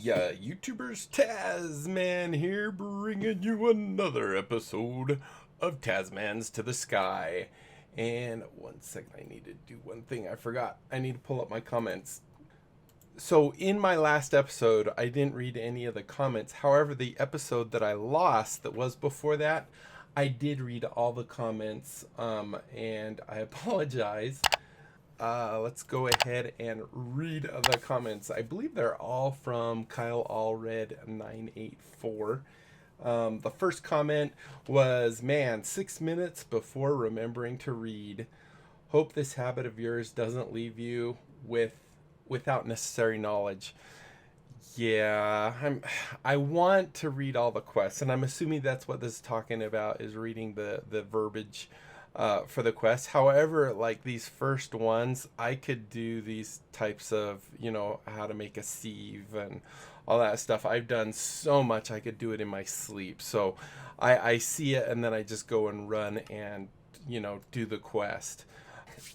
Yeah, YouTubers, Tazman here, bringing you another episode of Tazman's to the Sky. And one second, I need to do one thing. I forgot. I need to pull up my comments. So, in my last episode, I didn't read any of the comments. However, the episode that I lost, that was before that, I did read all the comments, and I apologize. Let's go ahead and read the comments. I believe they're all from Kyle Allred 984. The first comment was, man, 6 minutes before remembering to read. Hope this habit of yours doesn't leave you without necessary knowledge. Yeah, I want to read all the quests, and I'm assuming that's what this is talking about, is reading the verbiage for the quest. However, like these first ones, I could do these types of, how to make a sieve and all that stuff. I've done so much, I could do it in my sleep. So I see it and then I just go and run and, do the quest.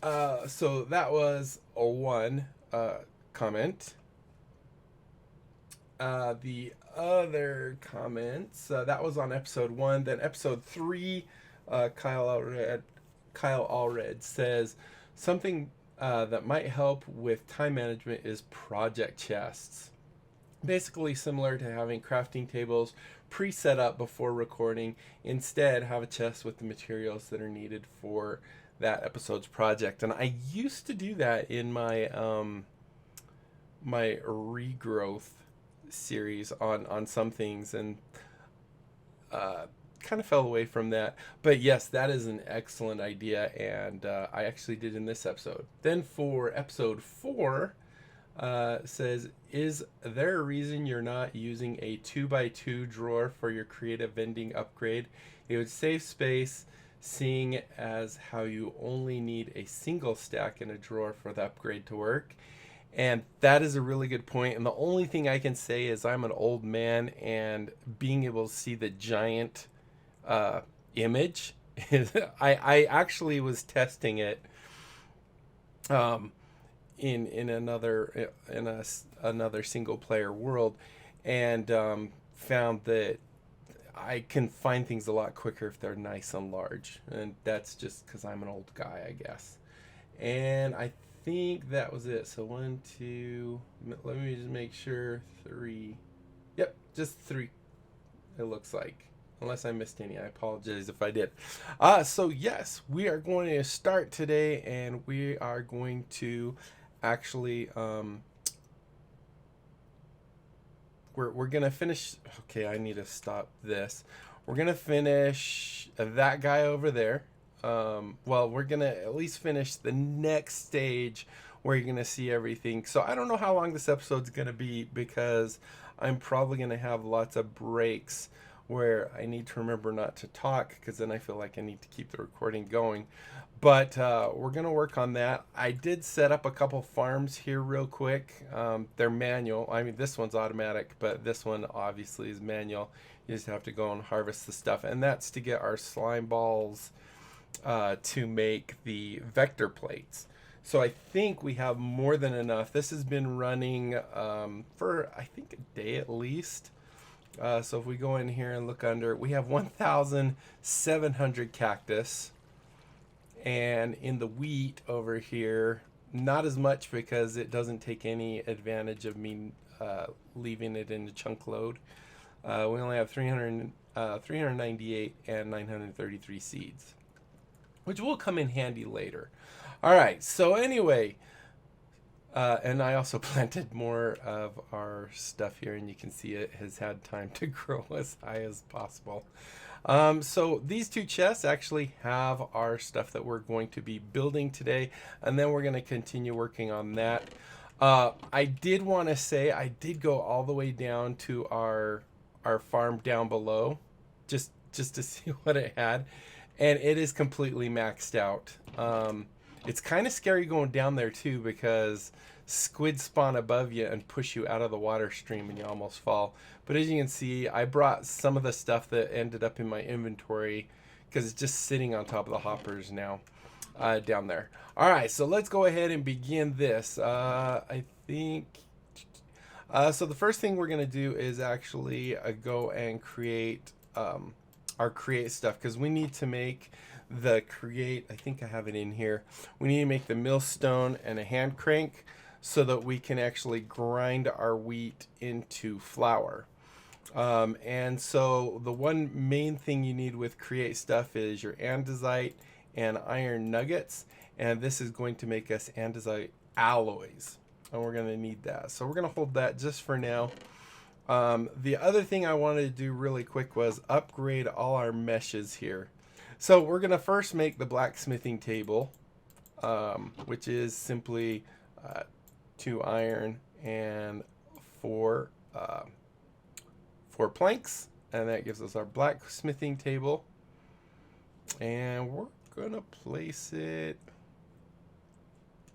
So that was a one comment. The other comments, that was on episode 1. Then episode 3, Kyle Allred says something that might help with time management is project chests. Basically similar to having crafting tables pre-set up before recording. Instead, have a chest with the materials that are needed for that episode's project. And I used to do that in my my regrowth series on some things, and kind of fell away from that. But yes, that is an excellent idea, and I actually did in this episode. Then for episode 4, says, is there a reason you're not using a 2x2 drawer for your creative vending upgrade? It would save space, seeing as how you only need a single stack in a drawer for the upgrade to work. And that is a really good point. And the only thing I can say is I'm an old man, and being able to see the giant image I actually was testing it in another single player world, and found that I can find things a lot quicker if they're nice and large, and that's just because I'm an old guy, I guess. And I think that was it. So 1, 2, let me just make sure, 3. Yep, just 3, it looks like. Unless I missed any, I apologize if I did. So yes, we are going to start today, and we are going to actually we're gonna finish. Okay, I need to stop this. We're gonna finish that guy over there. Well, we're gonna at least finish the next stage where you're gonna see everything. So I don't know how long this episode's gonna be, because I'm probably gonna have lots of breaks where I need to remember not to talk, because then I feel like I need to keep the recording going. But we're going to work on that. I did set up a couple farms here real quick. They're manual. I mean, this one's automatic, but this one obviously is manual. You just have to go and harvest the stuff. And that's to get our slime balls to make the vector plates. So I think we have more than enough. This has been running for, I think, a day at least. So if we go in here and look under, we have 1,700 cactus. And in the wheat over here, not as much, because it doesn't take any advantage of me leaving it in the chunk load. We only have 398 and 933 seeds, which will come in handy later. All right, so anyway, and I also planted more of our stuff here, and you can see it has had time to grow as high as possible. So these 2 chests actually have our stuff that we're going to be building today, and then we're going to continue working on that. I did want to say I did go all the way down to our farm down below, just to see what it had, and it is completely maxed out. It's kind of scary going down there too, because squid spawn above you and push you out of the water stream and you almost fall. But as you can see, I brought some of the stuff that ended up in my inventory, because it's just sitting on top of the hoppers now down there. All right, so let's go ahead and begin this. I think So the first thing we're going to do is actually go and create our create stuff, because we need to make the create, I think I have it in here. We need to make the millstone and a hand crank so that we can actually grind our wheat into flour. And so the one main thing you need with create stuff is your andesite and iron nuggets, and this is going to make us andesite alloys, and we're going to need that. So we're going to hold that just for now. The other thing I wanted to do really quick was upgrade all our meshes here. So we're going to first make the blacksmithing table, which is simply 2 iron and 4 planks, and that gives us our blacksmithing table. And we're going to place it...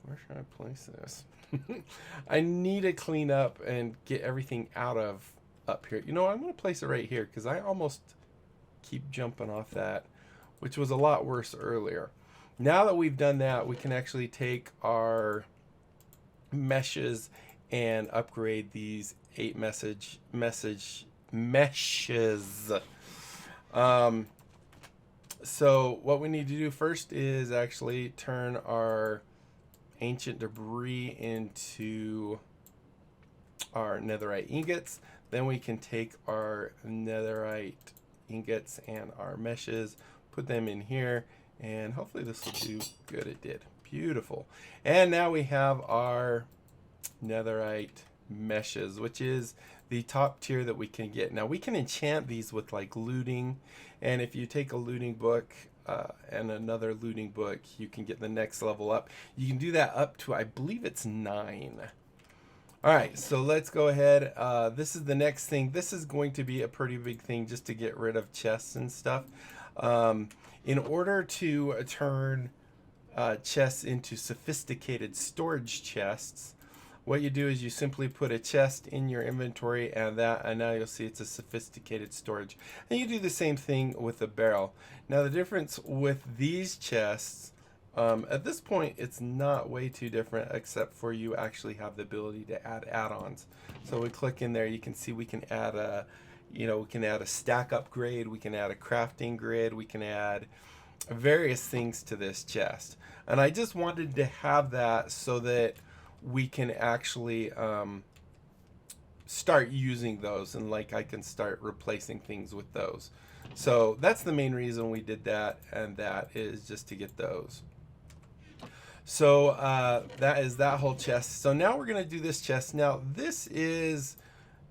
Where should I place this? I need to clean up and get everything out of up here. You know, I'm going to place it right here because I almost keep jumping off that, which was a lot worse earlier. Now that we've done that, we can actually take our meshes and upgrade these 8 meshes. So what we need to do first is actually turn our ancient debris into our netherite ingots. Then we can take our netherite ingots and our meshes, put them in here, and hopefully this will do good. It did. Beautiful. And now we have our netherite meshes, which is the top tier that we can get. Now we can enchant these with like looting, and if you take a looting book and another looting book, you can get the next level up. You can do that up to, I believe it's 9. All right, so let's go ahead. This is the next thing. This is going to be a pretty big thing just to get rid of chests and stuff. In order to turn chests into sophisticated storage chests, what you do is you simply put a chest in your inventory, and now you'll see it's a sophisticated storage. And you do the same thing with a barrel. Now the difference with these chests, at this point it's not way too different, except for you actually have the ability to add add-ons. So we click in there, you can see we can add a, we can add a stack upgrade, we can add a crafting grid, we can add various things to this chest. And I just wanted to have that so that we can actually start using those, and like I can start replacing things with those. So that's the main reason we did that, and that is just to get those. So that is that whole chest. So now we're going to do this chest. Now this is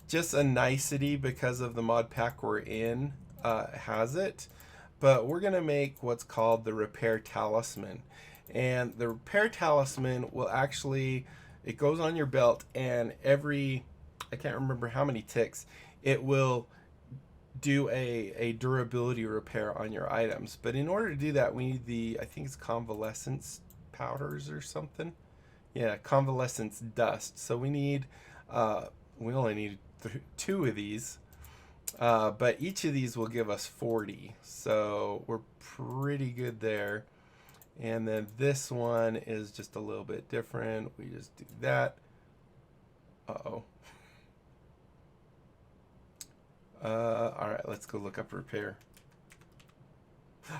just a nicety because of the mod pack we're in has it, but we're going to make what's called the repair talisman. And the repair talisman will actually, it goes on your belt, and every, I can't remember how many ticks, it will do a durability repair on your items. But in order to do that, we need the, I think it's convalescence powders or something. Yeah, convalescence dust. So we need, we only need 2 of these. But each of these will give us 40. So we're pretty good there. And then this one is just a little bit different. We just do that. Uh-oh. All right, let's go look up repair.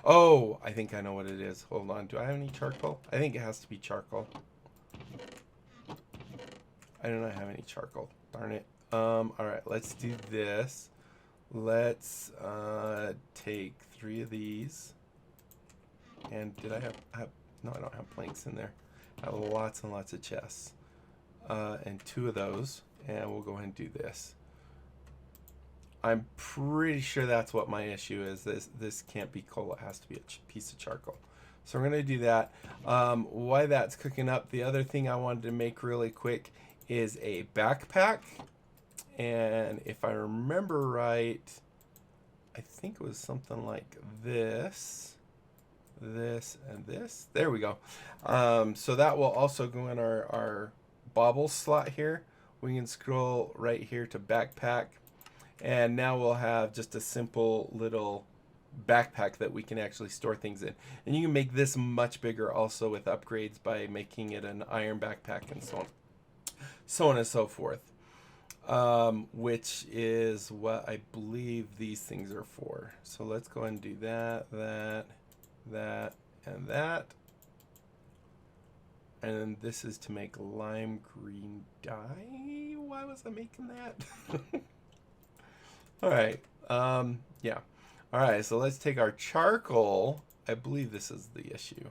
Oh, I think I know what it is. Hold on. Do I have any charcoal? I think it has to be charcoal. I do not have any charcoal. Darn it. All right, let's do this. Let's take 3 of these. And did I have no, I don't have planks in there. I have lots and lots of chests. And 2 of those. And we'll go ahead and do this. I'm pretty sure that's what my issue is. This can't be coal. It has to be a piece of charcoal. So we're going to do that. While that's cooking up, the other thing I wanted to make really quick is a backpack. And if I remember right, I think it was something like this. This and this. There we go. So that will also go in our bauble slot here. We can scroll right here to backpack, and now we'll have just a simple little backpack that we can actually store things in. And you can make this much bigger also with upgrades by making it an iron backpack and so on and so forth. which is what I believe these things are for. So let's go ahead and do that, that, and that. And this is to make lime green dye. Why was I making that? All right. Yeah. All right. So let's take our charcoal. I believe this is the issue.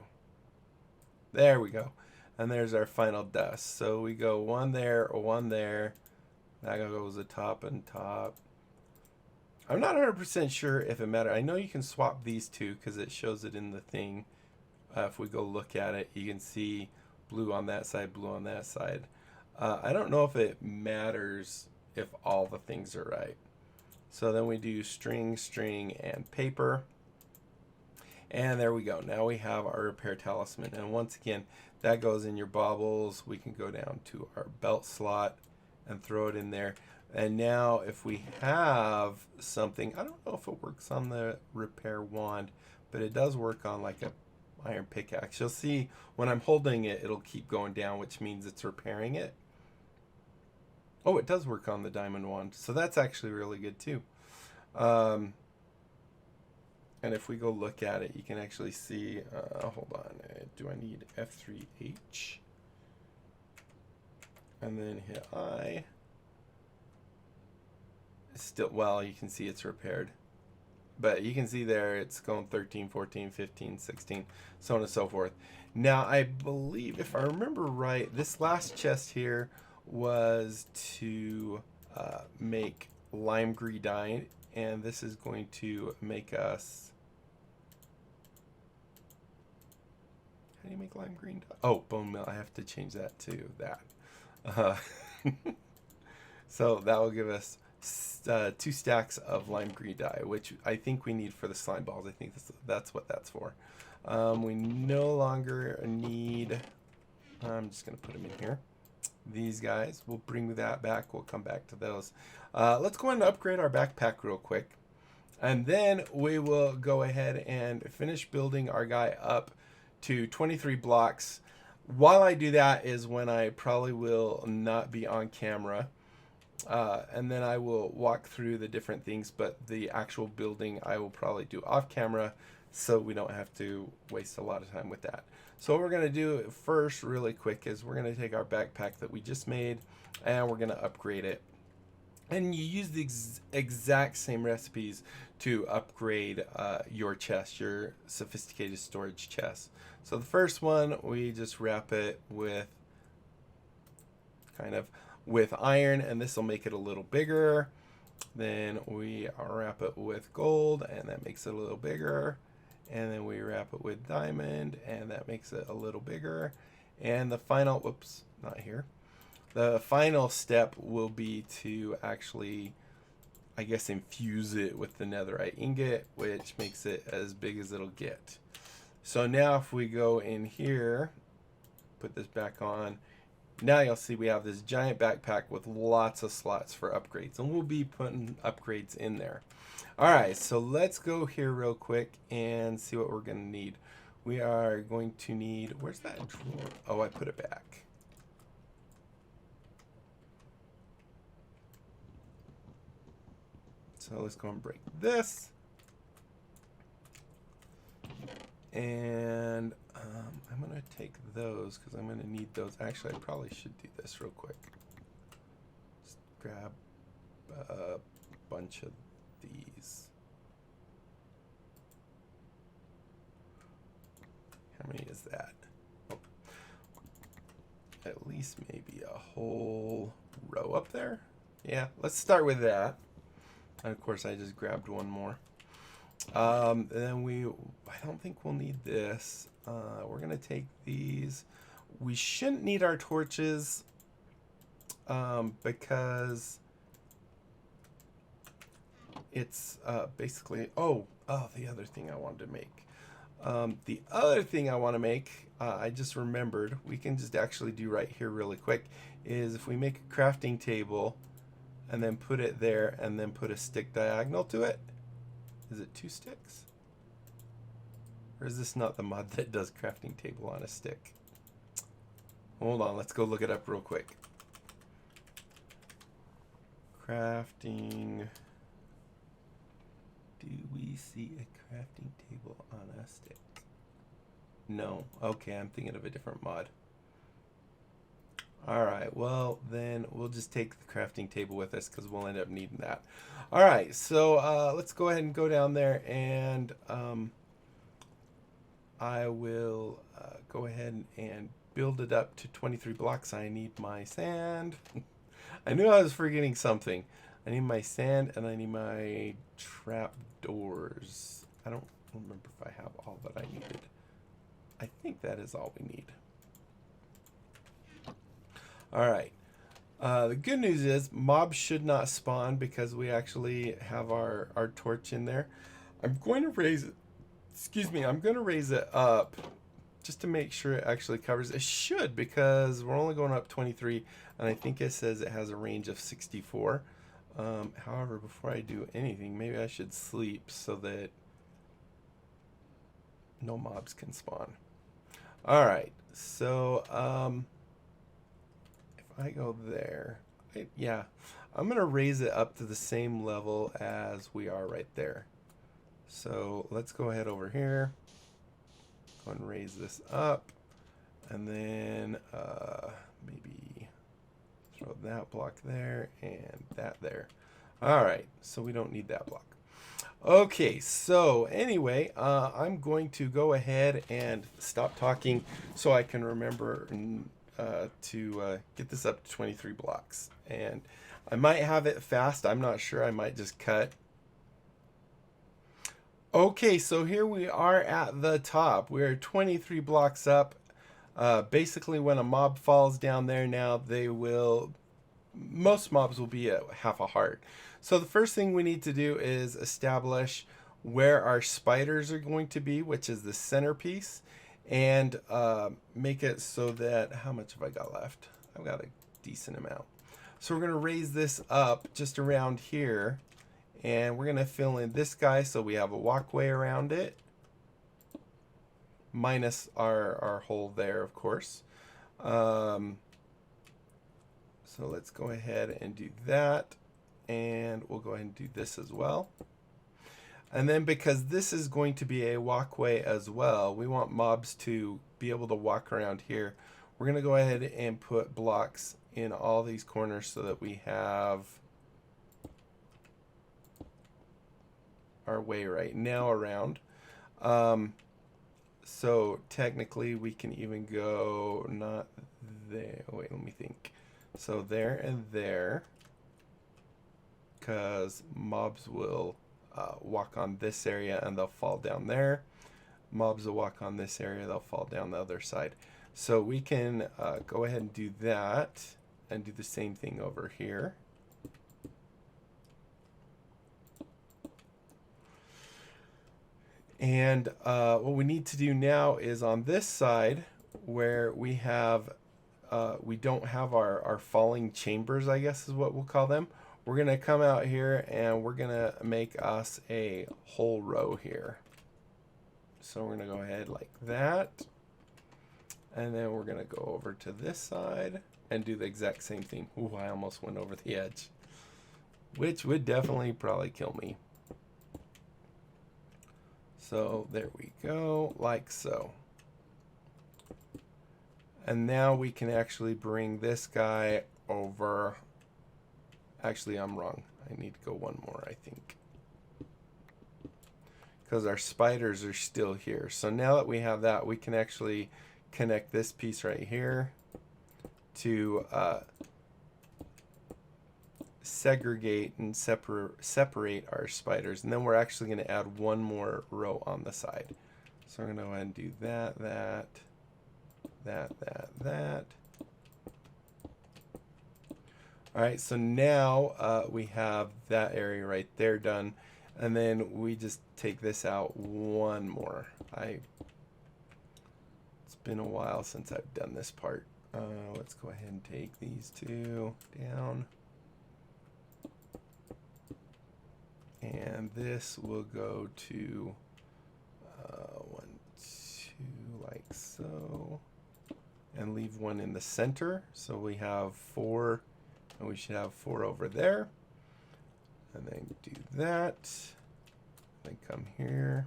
There we go. And there's our final dust. So we go one there, one there. That goes the top and top. I'm not 100% sure if it matters. I know you can swap these two because it shows it in the thing. If we go look at it, you can see blue on that side, blue on that side. I don't know if it matters if all the things are right. So then we do string, string, and paper. And there we go. Now we have our repair talisman. And once again, that goes in your baubles. We can go down to our belt slot and throw it in there. And now if we have something, I don't know if it works on the repair wand, but it does work on like a iron pickaxe. You'll see when I'm holding it, it'll keep going down, which means it's repairing it. Oh, it does work on the diamond wand. So that's actually really good too. And if we go look at it, you can actually see, hold on, do I need F3H? And then hit I. Still, well, you can see it's repaired. But you can see there it's going 13, 14, 15, 16, so on and so forth. Now, I believe, if I remember right, this last chest here was to make lime green dye, and this is going to make us... How do you make lime green dye? Oh, bone meal. I have to change that to that. So that will give us 2 stacks of lime green dye, which I think we need for the slime balls. I think that's what that's for. We no longer need... I'm just going to put them in here. These guys, we'll bring that back. We'll come back to those. Let's go ahead and upgrade our backpack real quick. And then we will go ahead and finish building our guy up to 23 blocks. While I do that is when I probably will not be on camera. And then I will walk through the different things, but the actual building I will probably do off camera so we don't have to waste a lot of time with that. So what we're going to do first really quick is we're going to take our backpack that we just made and we're going to upgrade it. And you use the exact same recipes to upgrade your chest, your sophisticated storage chest. So the first one, we just wrap it with with iron, and this will make it a little bigger. Then we wrap it with gold, and that makes it a little bigger. And then we wrap it with diamond, and that makes it a little bigger. And the final, whoops, not here. The final step will be to actually, I guess, infuse it with the netherite ingot, which makes it as big as it'll get. So now if we go in here, put this back on, now you'll see we have this giant backpack with lots of slots for upgrades, and we'll be putting upgrades in there. All right, so let's go here real quick and see what we're going to need. We are going to need, where's that drawer? Oh, I put it back. So let's go and break this. And I'm going to take those because I'm going to need those. Actually, I probably should do this real quick. Just grab a bunch of these. How many is that? Oh. At least maybe a whole row up there. Yeah, let's start with that. And of course, I just grabbed one more. And then I don't think we'll need this. We're going to take these. We shouldn't need our torches because it's basically, the other thing I wanted to make. The other thing I want to make, I just remembered, we can just actually do right here really quick, is if we make a crafting table and then put it there and then put a stick diagonal to it. Is it 2 sticks? Or is this not the mod that does crafting table on a stick? Hold on, let's go look it up real quick. crafting. Do we see a crafting table on a stick? No. Okay, I'm thinking of a different mod. Alright, well, then we'll just take the crafting table with us because we'll end up needing that. Alright, so let's go ahead and go down there, and I will go ahead and build it up to 23 blocks. I need my sand. I knew I was forgetting something. I need my sand, and I need my trap doors. I don't remember if I have all that I needed. I think that is all we need. Alright. The good news is mobs should not spawn because we actually have our torch in there. I'm going to raise it. Excuse me. I'm going to raise it up just to make sure it actually covers. It should, because we're only going up 23, and I think it says it has a range of 64. However, before I do anything, maybe I should sleep so that no mobs can spawn. Alright, so if I go there, yeah, I'm going to raise it up to the same level as we are right there. So let's go ahead over here, go and raise this up, and then maybe throw that block there and that there. Alright, so we don't need that block. Okay, so anyway, I'm going to go ahead and stop talking so I can remember to get this up to 23 blocks. And I might have it fast. I'm not sure. I might just cut. Okay, so here we are at the top. We're 23 blocks up. Basically, when a mob falls down there now, most mobs will be at half a heart. So the first thing we need to do is establish where our spiders are going to be, which is the centerpiece, and make it so that, how much have I got left? I've got a decent amount. So we're going to raise this up just around here, and we're going to fill in this guy so we have a walkway around it, minus our hole there, of course. So let's go ahead and do that, and we'll go ahead and do this as well. And then because this is going to be a walkway as well, we want mobs to be able to walk around here. We're going to go ahead and put blocks in all these corners so that we have our way right now around. So technically we can even go not there. Wait, let me think. So there and there, because mobs will walk on this area and they'll fall down there. Mobs will walk on this area, they'll fall down the other side. So we can go ahead and do that and do the same thing over here. And what we need to do now is on this side where we have we don't have our falling chambers, I guess is what we'll call them. We're going to come out here and we're going to make us a whole row here. So we're going to go ahead like that. And then we're going to go over to this side and do the exact same thing. Ooh, I almost went over the edge, which would definitely probably kill me. So there we go, like so. And now we can actually bring this guy over. Actually, I'm wrong. I need to go one more, I think. Because our spiders are still here. So now that we have that, we can actually connect this piece right here to segregate and separate our spiders. And then we're actually going to add one more row on the side. So we're going to go ahead and do that. All right, so now we have that area right there done, and then we just take this out one more. It's been a while since I've done this part. Let's go ahead and take these two down. And this will go to 1, 2, like so. And leave one in the center. So we have 4, and we should have 4 over there. and then do that. Then come here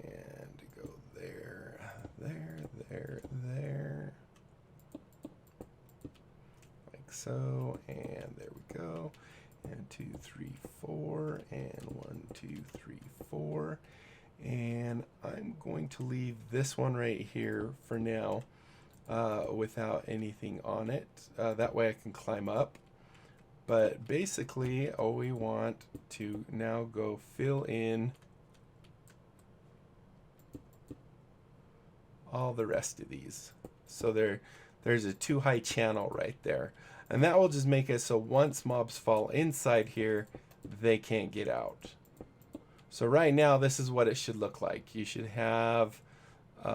and go there, there, like so, and there we go. And 2, 3, 4, and 1, 2, 3, 4. And I'm going to leave this one right here for now without anything on it. That way I can climb up. But basically, all we want to now go fill in all the rest of these. So there's a too high channel right there. And that will just make it so once mobs fall inside here, they can't get out. So right now, this is what it should look like. You should have,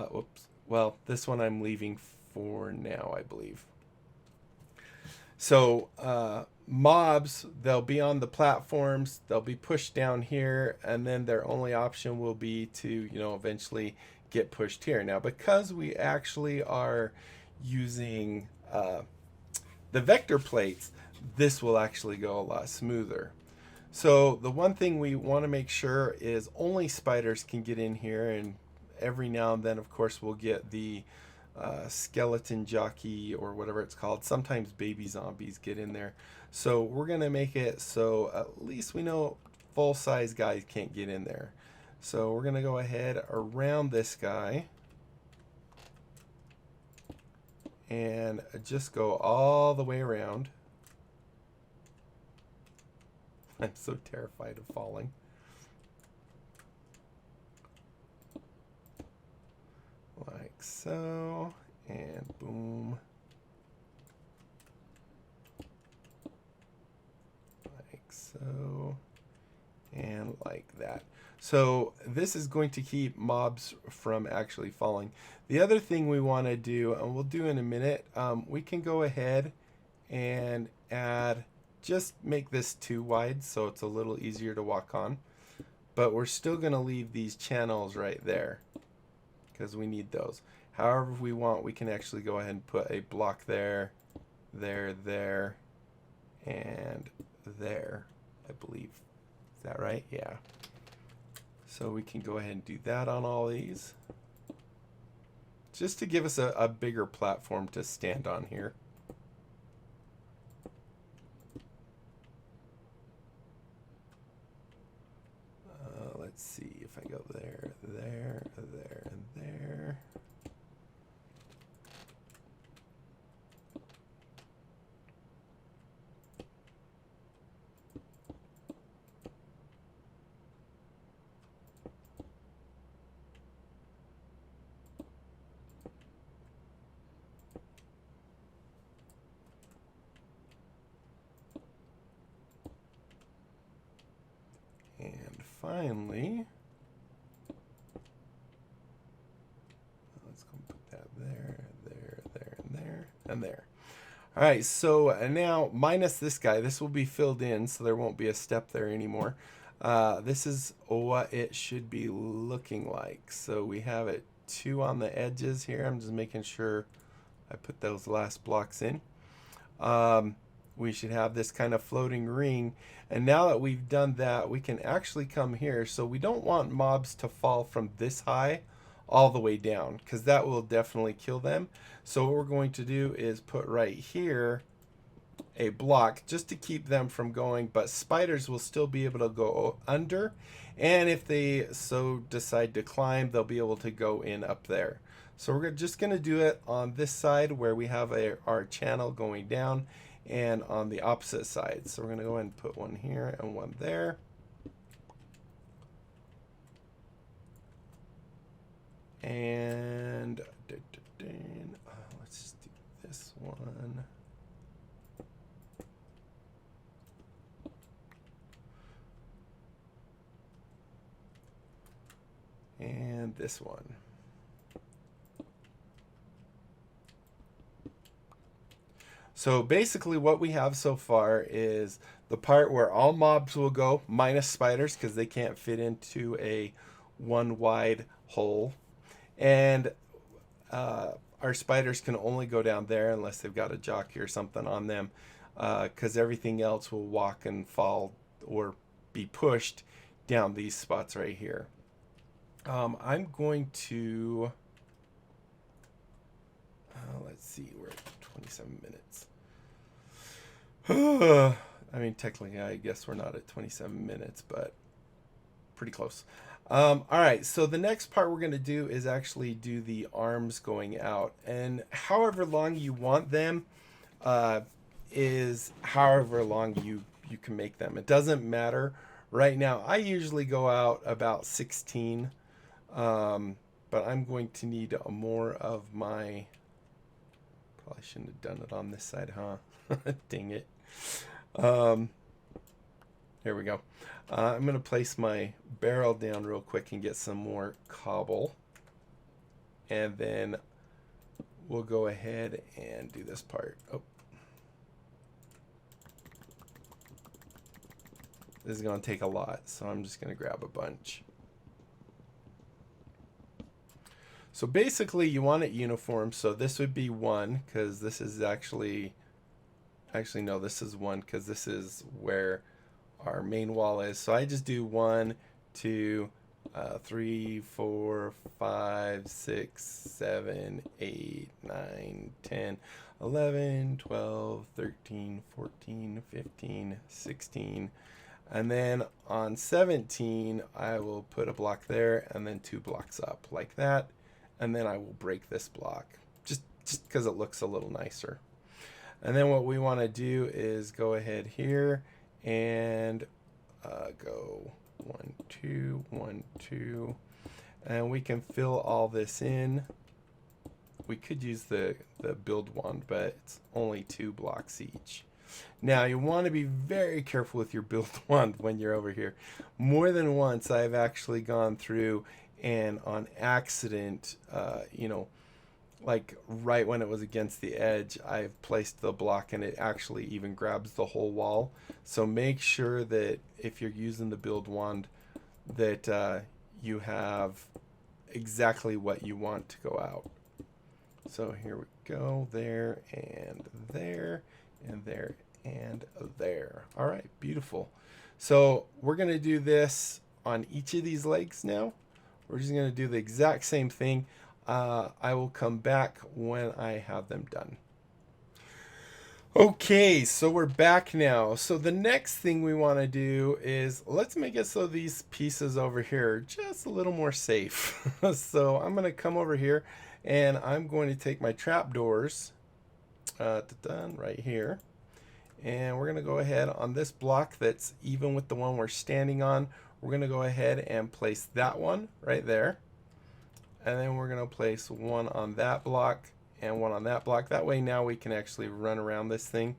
whoops, well, this one I'm leaving for now, I believe. So mobs, they'll be on the platforms, they'll be pushed down here, and then their only option will be to, you know, eventually get pushed here. Now, because we actually are using the vector plates, this will actually go a lot smoother. So the one thing we want to make sure is only spiders can get in here, and every now and then, of course, we'll get the skeleton jockey or whatever it's called. Sometimes baby zombies get in there. So we're going to make it so at least we know full-size guys can't get in there. So we're going to go ahead around this guy and just go all the way around. I'm so terrified of falling. Like so, and boom. Like so, and like that. So this is going to keep mobs from actually falling. The other thing we want to do, and we'll do in a minute, we can go ahead and add, just make this too wide so it's a little easier to walk on. But we're still going to leave these channels right there because we need those. However we want, we can actually go ahead and put a block there, there, and there, I believe. Is that right? Yeah. So we can go ahead and do that on all these, just to give us a bigger platform to stand on here. Let's see if I go there, there, and there. And finally, let's go put that there, and there. All right, so now minus this guy, this will be filled in, so there won't be a step there anymore. This is what it should be looking like. So we have it 2 on the edges here. I'm just making sure I put those last blocks in. We should have this kind of floating ring. And now that we've done that, we can actually come here. So we don't want mobs to fall from this high all the way down, because that will definitely kill them. So what we're going to do is put right here a block just to keep them from going, but spiders will still be able to go under. And if they so decide to climb, they'll be able to go in up there. So we're just going to do it on this side where we have our channel going down, and on the opposite side. So we're going to go ahead and put one here and one there. And let's just do this one. And this one. So basically what we have so far is the part where all mobs will go, minus spiders, because they can't fit into a one wide hole. And our spiders can only go down there unless they've got a jockey or something on them. because everything else will walk and fall or be pushed down these spots right here. I'm going to, let's see, we're at 27 minutes. I mean, technically, I guess we're not at 27 minutes, but pretty close. All right, so the next part we're going to do is actually do the arms going out. And however long you want them is however long you can make them. It doesn't matter. Right now, I usually go out about 16, but I'm going to need more of my... Probably shouldn't have done it on this side, huh? Dang it. Here we go. I'm going to place my barrel down real quick and get some more cobble. And then we'll go ahead and do this part. Oh. This is going to take a lot, so I'm just going to grab a bunch. So basically you want it uniform, so this would be 1, because this is actually no, this is 1, because this is where our main wall is. So I just do 1, 2, 3, 4, 5, 6, 7, 8, 9, 10, 11, 12, 13, 14, 15, 16. And then on 17, I will put a block there and then 2 blocks up like that. And then I will break this block just because it looks a little nicer. And then what we want to do is go ahead here and go 1, 2, 1, 2. And we can fill all this in. We could use the build wand, but it's only 2 blocks each. Now you want to be very careful with your build wand when you're over here. More than once I've actually gone through and on accident, you know, like right when it was against the edge, I've placed the block and it actually even grabs the whole wall. So make sure that if you're using the build wand that you have exactly what you want to go out. So here we go, there and there and there and there. All right, beautiful. So we're going to do this on each of these legs now. We're just going to do the exact same thing. I will come back when I have them done. Okay, so we're back now. So the next thing we want to do is let's make it so these pieces over here are just a little more safe. So I'm going to come over here and I'm going to take my trapdoors right here. And we're going to go ahead on this block that's even with the one we're standing on. We're going to go ahead and place that one right there. And then we're going to place one on that block and one on that block. That way now we can actually run around this thing.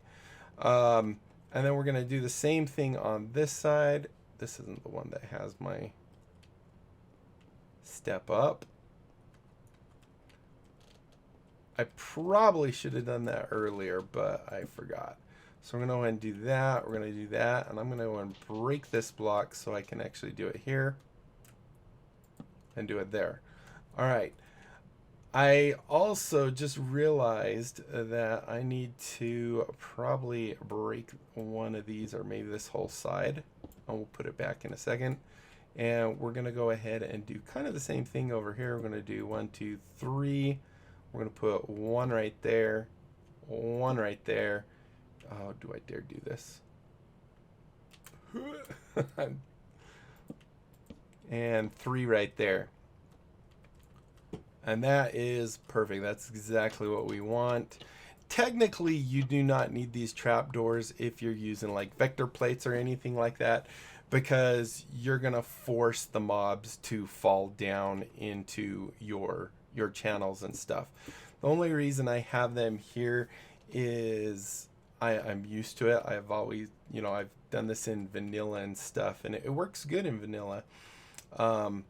And then we're going to do the same thing on this side. This isn't the one that has my step up. I probably should have done that earlier, but I forgot. So we're going to go ahead and do that. We're going to do that. And I'm going to go and break this block so I can actually do it here and do it there. All right. I also just realized that I need to probably break one of these, or maybe this whole side. And we'll put it back in a second. And we're going to go ahead and do kind of the same thing over here. We're going to do 1, 2, 3. We're going to put one right there, one right there. Oh, do I dare do this? And 3 right there. And that is perfect. That's exactly what we want. Technically, you do not need these trapdoors if you're using like vector plates or anything like that, because you're going to force the mobs to fall down into your channels and stuff. The only reason I have them here is I'm used to it. I've always, you know, I've done this in vanilla and stuff, and it works good in vanilla. But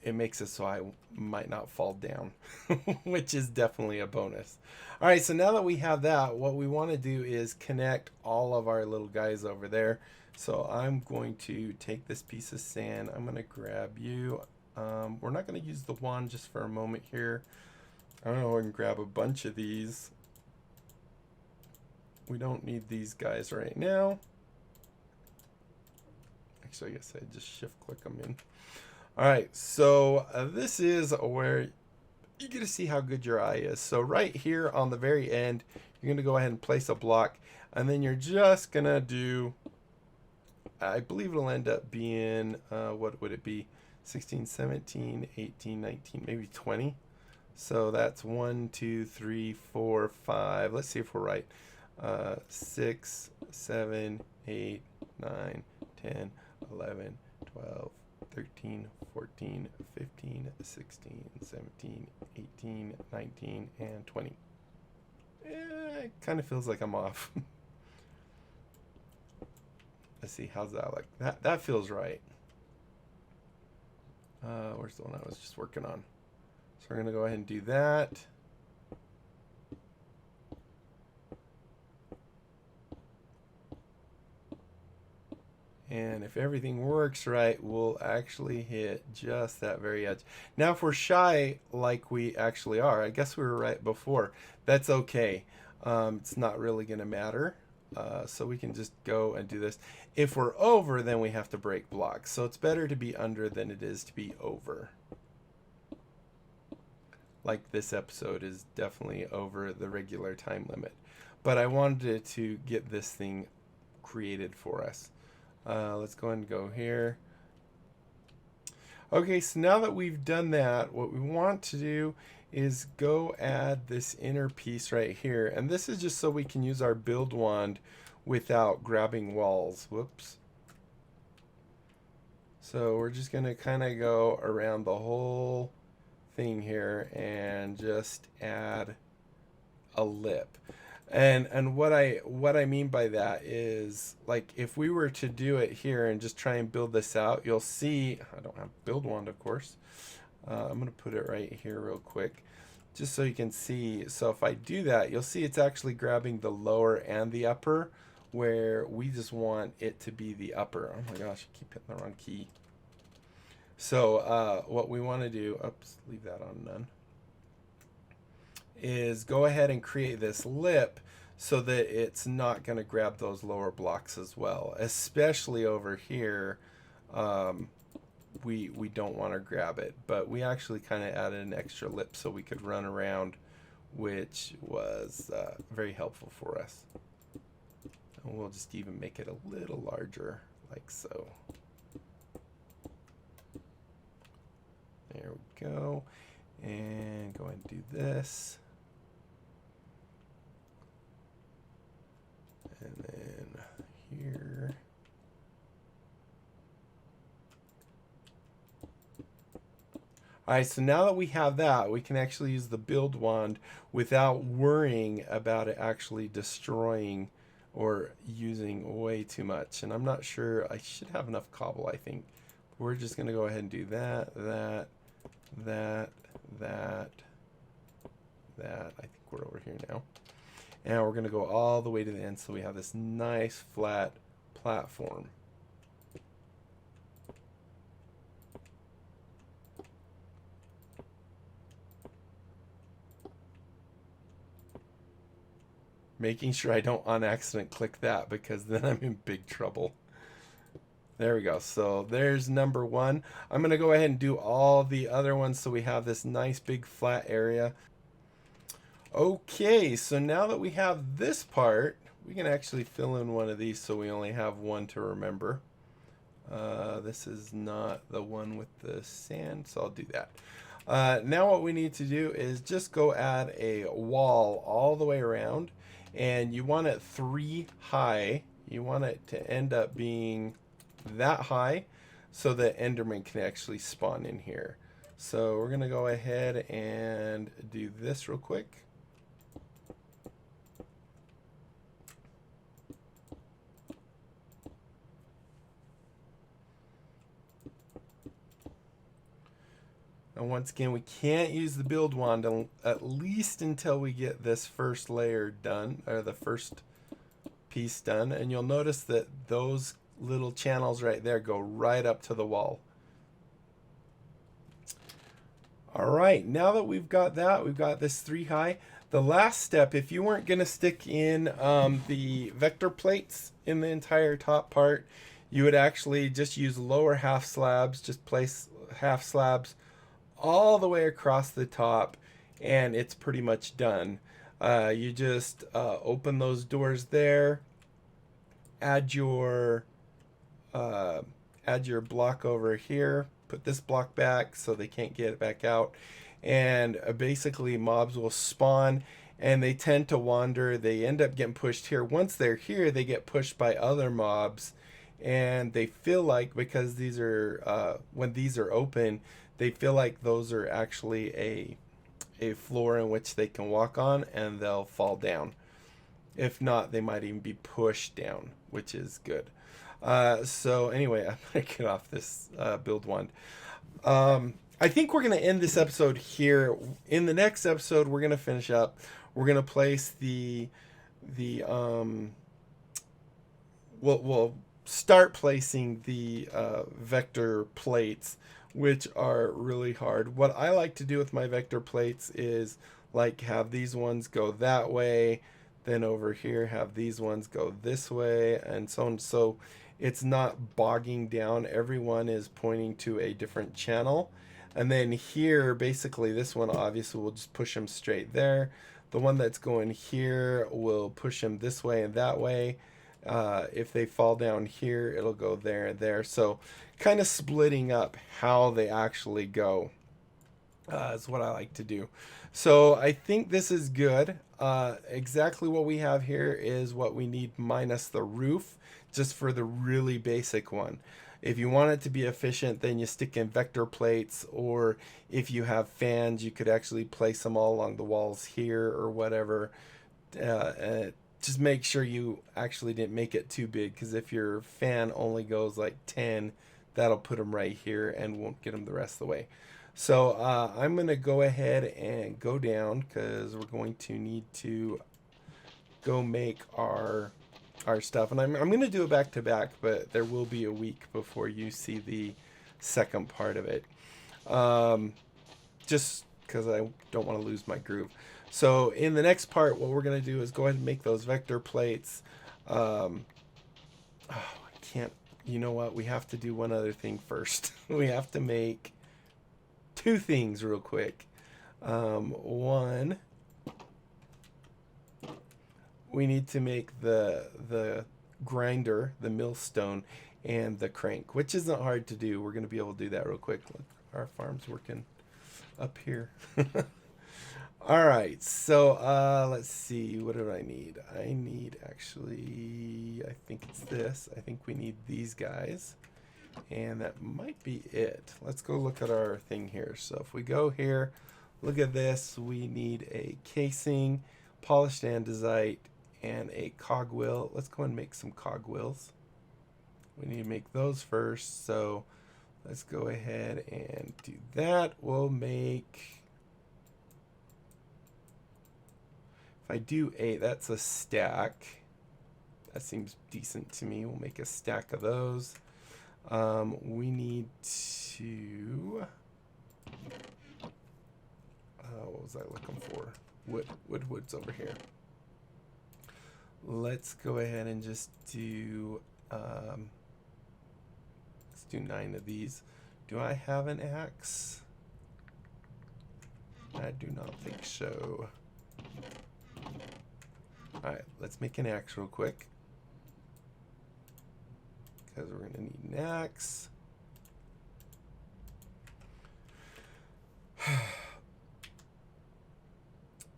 it makes it so I might not fall down, which is definitely a bonus. All right, so now that we have that, what we want to do is connect all of our little guys over there. So I'm going to take this piece of sand. I'm going to grab you. We're not going to use the wand just for a moment here. I'm going to go and grab a bunch of these. We don't need these guys right now. Actually, I guess I just shift click them in. All right, so this is where you get to see how good your eye is. So right here on the very end, you're going to go ahead and place a block, and then you're just going to do, I believe it'll end up being, what would it be? 16, 17, 18, 19, maybe 20. So that's 1, 2, 3, 4, 5. Let's see if we're right. 6, 7, 8, 9, 10, 11, 12, 13, 14, 15, 16, 17, 18, 19, and 20. It kind of feels like I'm off. Let's see, how's that like? That feels right. Where's the one I was just working on? So we're going to go ahead and do that. And if everything works right, we'll actually hit just that very edge. Now, if we're shy like we actually are, I guess we were right before, that's okay. It's not really going to matter. So we can just go and do this. If we're over, then we have to break blocks. So it's better to be under than it is to be over. Like this episode is definitely over the regular time limit. But I wanted to get this thing created for us. Let's go ahead and go here. Okay, so now that we've done that, what we want to do is go add this inner piece right here. And this is just so we can use our build wand without grabbing walls. Whoops. So we're just going to kind of go around the whole thing here and just add a lip. And what I mean by that is, like, if we were to do it here and just try and build this out, you'll see I don't have build wand, of course. I'm going to put it right here real quick just so you can see. So if I do that, you'll see it's actually grabbing the lower and the upper, where we just want it to be the upper. Oh my gosh, I keep hitting the wrong key. So what we want to do, oops, leave that on none, is go ahead and create this lip so that it's not going to grab those lower blocks as well. Especially over here, we don't want to grab it, but we actually kind of added an extra lip so we could run around, which was very helpful for us. And we'll just even make it a little larger, like so. There we go. And go ahead and do this. And then here. Alright, so now that we have that, we can actually use the build wand without worrying about it actually destroying or using way too much. And I'm not sure, I should have enough cobble, I think. We're just going to go ahead and do that. I think we're over here now. And we're going to go all the way to the end so we have this nice flat platform. Making sure I don't on accident click that, because then I'm in big trouble. There we go. So there's number one. I'm going to go ahead and do all the other ones so we have this nice big flat area. Okay, so now that we have this part, we can actually fill in one of these so we only have one to remember. This is not the one with the sand, so I'll do that. Now what we need to do is just go add a wall all the way around, and you want it 3 high. You want it to end up being that high so that Enderman can actually spawn in here. So we're gonna go ahead and do this real quick. And once again, we can't use the build wand at least until we get this first layer done, or the first piece done. And you'll notice that those little channels right there go right up to the wall. All right, now that we've got that, we've got this 3 high. The last step, if you weren't going to stick in the vector plates in the entire top part, you would actually just use lower half slabs, just place half slabs all the way across the top, and it's pretty much done. You just open those doors there, add your block over here, put this block back so they can't get it back out, and basically mobs will spawn and they tend to wander. They end up getting pushed here. Once they're here, they get pushed by other mobs, and they feel like, because these are when these are open, they feel like those are actually a floor in which they can walk on, and they'll fall down. If not, they might even be pushed down, which is good. So anyway, I'm gonna get off this build wand. I think we're gonna end this episode here. In the next episode, we're gonna finish up. We're gonna place we'll start placing the vector plates, which are really hard. What I like to do with my vector plates is like have these ones go that way, then over here have these ones go this way, and so on. So it's not bogging down. Everyone is pointing to a different channel. And then here, basically this one obviously will just push them straight there. The one that's going here will push them this way and that way. If they fall down here, it'll go there and there. So kind of splitting up how they actually go is what I like to do. So I think this is good. Exactly what we have here is what we need minus the roof, just for the really basic one. If you want it to be efficient, then you stick in vector plates, or if you have fans, you could actually place them all along the walls here or whatever. Just make sure you actually didn't make it too big, because if your fan only goes like 10, that'll put them right here and won't get them the rest of the way. So I'm going to go ahead and go down, because we're going to need to go make our stuff. And I'm going to do it back to back, but there will be a week before you see the second part of it. Just because I don't want to lose my groove. So in the next part, what we're going to do is go ahead and make those vector plates. I can't, you know what? We have to do one other thing first. We have to make two things real quick. One, we need to make the grinder, the millstone, and the crank, which isn't hard to do. We're going to be able to do that real quick. Look, our farm's working up here. All right, so let's see. What do I need? I need, actually, I think it's this. I think we need these guys, and that might be it. Let's go look at our thing here. So if we go here, look at this. We need a casing, polished andesite, and a cogwheel. Let's go and make some cogwheels. We need to make those first, so let's go ahead and do that. We'll make, if I do 8, that's a stack. That seems decent to me. We'll make a stack of those. We need to, what was I looking for? Wood's over here. Let's go ahead and just do, let's do 9 of these. Do I have an axe? I do not think so. Alright, let's make an axe real quick, because we're going to need an axe.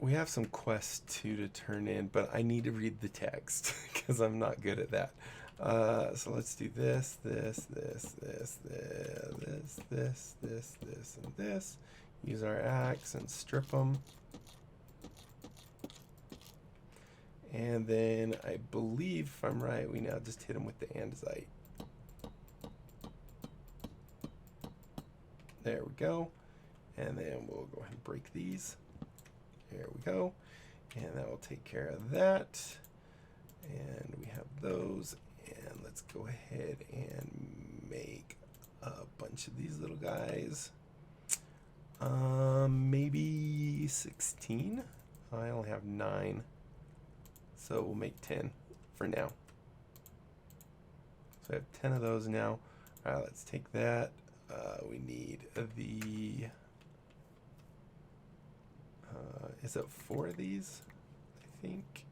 We have some quests too to turn in, but I need to read the text because I'm not good at that. So let's do this, and this. Use our axe and strip them. And then I believe, if I'm right, we now just hit them with the andesite. There we go. And then we'll go ahead and break these. There we go. And that will take care of that. And we have those. And let's go ahead and make a bunch of these little guys. Maybe 16. I only have 9. So we'll make 10 for now. So I have 10 of those now. All right, let's take that. We need the... is it 4 of these? I think.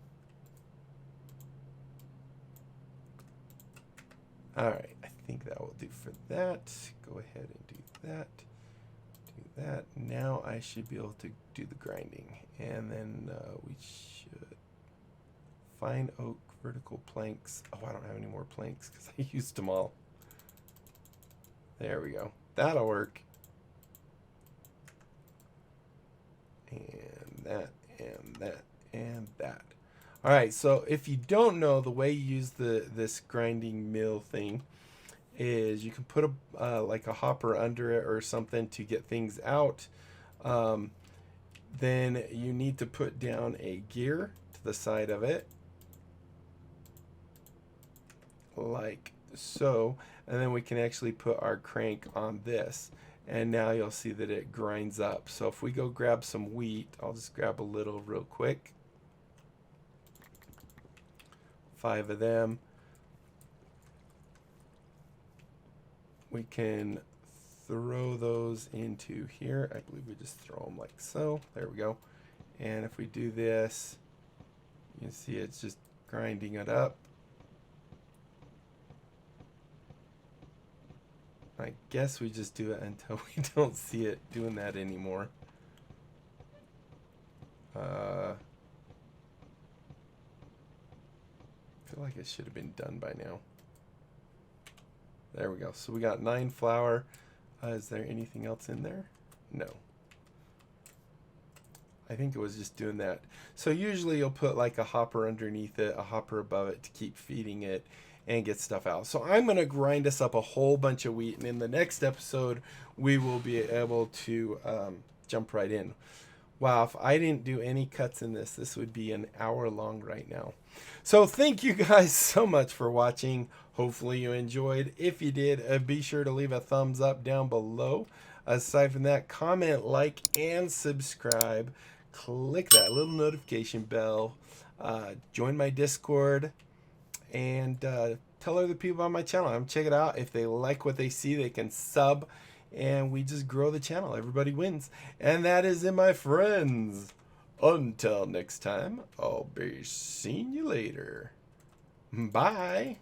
All right, I think that will do for that. Go ahead and do that. Do that. Now I should be able to do the grinding. And then we should fine oak vertical planks. Oh, I don't have any more planks because I used them all. There we go. That'll work. And that, and that, and that. All right, so if you don't know, the way you use this grinding mill thing is you can put a like a hopper under it or something to get things out. Then you need to put down a gear to the side of it, like so, and then we can actually put our crank on this, and now you'll see that it grinds up. So if we go grab some wheat, I'll just grab a little real quick. 5 of them. We can throw those into here. I believe we just throw them like so. There we go. And if we do this, you can see it's just grinding it up. I guess we just do it until we don't see it doing that anymore. I feel like it should have been done by now. There we go. So we got 9 flour. Is there anything else in there? No. I think it was just doing that. So usually you'll put like a hopper underneath it, a hopper above it to keep feeding it and get stuff out. So I'm going to grind us up a whole bunch of wheat, and in the next episode we will be able to jump right in. Wow, if I didn't do any cuts in this, this would be an hour long right now. So thank you guys so much for watching. Hopefully you enjoyed. If you did, be sure to leave a thumbs up down below. Aside from that, comment, like, and subscribe. Click that little notification bell. Join my Discord. And tell other people about my channel. Check it out. If they like what they see, they can sub. And we just grow the channel. Everybody wins. And that is it, my friends. Until next time, I'll be seeing you later. Bye.